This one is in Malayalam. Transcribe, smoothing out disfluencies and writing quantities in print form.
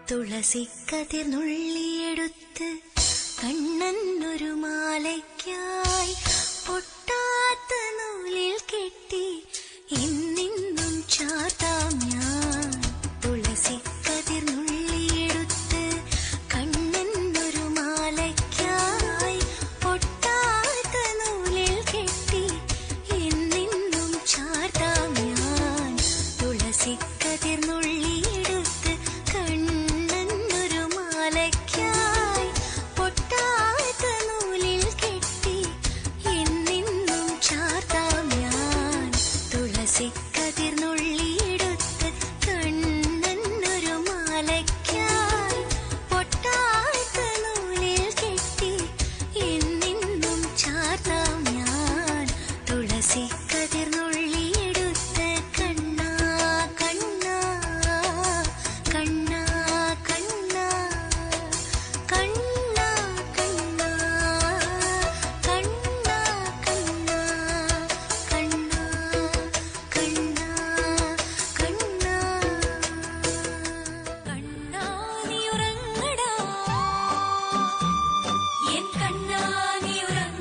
തുളസിക്കതിർന്നുള്ളിയെടുത്ത് കണ്ണനൊരു മാലയ്ക്കായി പൊട്ടാത്ത നൂലിൽ കെട്ടി ഇന്നിന്നും ചാർത്താം ഞാൻ. തുളസിക്കതിർന്നുള്ളിയെടുത്ത് കണ്ണനൊരു മാലയ്ക്കായി പൊട്ടാത്ത നൂലിൽ കെട്ടി ഇന്നിന്നും ചാർത്താം ഞാൻ. തുളസിക്കതിർന്നുള്ളിയെടുത്ത് കണ്ണനൊരു മാലയ്ക്കായി പൊട്ടാത്ത നൂലിൽ കെട്ടി എന്നെന്നും ചാർത്താം ഞാൻ. തുളസിക്കതിർന്നുള്ളിയെടുത്ത് കണ്ണനൊരു മാലയ്ക്കായി പൊട്ടാത്ത നൂലിൽ കെട്ടി എന്നെന്നും ചാർത്താം ഞാൻ. തുളസിക്കതിർന്നുള്ളിയെടുത്ത് കണ്ണാ കണ്ണാ കണ്ണാ കണ്ണാ കണ്ണാ കണ്ണാ കണ്ണാ കണ്ണാ കണ്ണാ കണ്ണാ കണ്ണാ കണ്ണാ നീ ഉറങ്ങടാ എൻ കണ്ണാ നീ ഉറങ്ങടാ